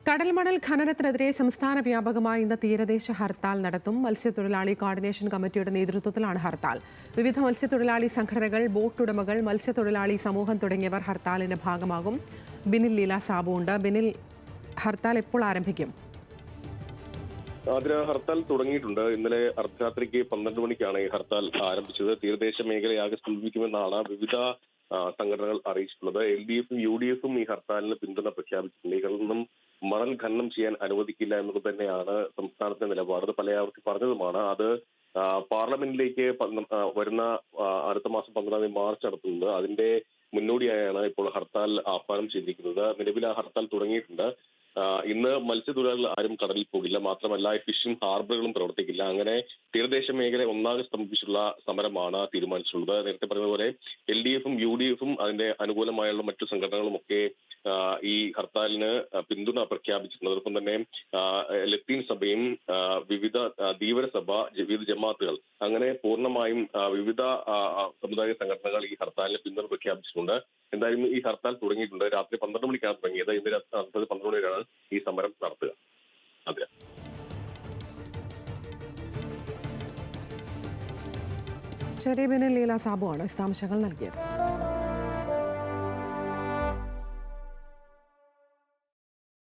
കടൽമണൽ ഖനനത്തിനെതിരെ സംസ്ഥാന വ്യാപകമായി ഇന്ന് തീരദേശ ഹർത്താൽ നടത്തും. മത്സ്യത്തൊഴിലാളി കോർഡിനേഷൻ കമ്മിറ്റിയുടെ നേതൃത്വത്തിലാണ് ഹർത്താൽ. വിവിധ മത്സ്യത്തൊഴിലാളി സംഘടനകൾ, ബോട്ടുടമകൾ, മത്സ്യത്തൊഴിലാളി സമൂഹം തുടങ്ങിയവർ ഹർത്താലിന്റെ ഭാഗമാകും. ബിനിൽ ലീല സാബു ഉണ്ട്. ബിനിൽ, ഹർത്താൽ എപ്പോൾ ആരംഭിക്കും? ഹർത്താൽ തുടങ്ങിയിട്ടുണ്ട്. ഇന്നലെ അർദ്ധരാത്രിക്ക് 12 മണിക്കാണ് ഈ ഹർത്താൽ ആരംഭിച്ചത്. തീരദേശ മേഖലയാകെ സ്തംഭിക്കുമെന്നാണ് വിവിധ സംഘടനകൾ അറിയിച്ചിട്ടുള്ളത്. LDF-ഉം UDF-ഉം ഈ ഹർത്താലിന് പിന്തുണ പ്രഖ്യാപിച്ചിട്ടുണ്ട്. ഇതിൽ മണൽ ഖനനം ചെയ്യാൻ അനുവദിക്കില്ല എന്നത് തന്നെയാണ് സംസ്ഥാനത്തെ നിലപാട്. പലയാവർത്തി പറഞ്ഞതുമാണ്. അത് പാർലമെന്റിലേക്ക് വരുന്ന അടുത്ത മാസം 12 മാർച്ച് നടത്തുന്നത്. അതിന്റെ മുന്നോടിയായാണ് ഇപ്പോൾ ഹർത്താൽ ആഹ്വാനം ചെയ്തിരിക്കുന്നത്. നിലവിൽ ആ ഹർത്താൽ തുടങ്ങിയിട്ടുണ്ട്. ഇന്ന് മത്സ്യത്തൊഴിലാളികൾ ആരും കടലിൽ പോകില്ല. മാത്രമല്ല ഫിഷിംഗ് ഹാർബറുകളും പ്രവർത്തിക്കില്ല. അങ്ങനെ തീരദേശ മേഖല ഒന്നാകെ സ്തംഭിച്ചിട്ടുള്ള സമരമാണ് തീരുമാനിച്ചിട്ടുള്ളത്. നേരത്തെ പറഞ്ഞതുപോലെ LDF-ഉം UDF-ഉം അതിന്റെ അനുകൂലമായുള്ള മറ്റു സംഘടനകളും ഒക്കെ ഈ ഹർത്താലിന് പിന്തുണ പ്രഖ്യാപിച്ചിട്ടുണ്ട്. അതോടൊപ്പം തന്നെ ലത്തീൻ സഭയും വിവിധ ധീവര സഭ, വിവിധ ജമാഅത്തുകൾ, അങ്ങനെ പൂർണ്ണമായും വിവിധ സമുദായ സംഘടനകൾ ഈ ഹർത്താലിന് പിന്തുണ പ്രഖ്യാപിച്ചിട്ടുണ്ട്. എന്തായാലും ഈ ഹർത്താൽ തുടങ്ങിയിട്ടുണ്ട്. രാത്രി 12 മണിക്കാണ് തുടങ്ങിയത്. ഇന്ന് രാത്രി 12 മണിക്കാണ് ഈ സമരം നടത്തുക. അതെ, ശരി. ബിനിൽ ലീല സാബു ആണ് വിശദാംശങ്ങൾ നൽകിയത്.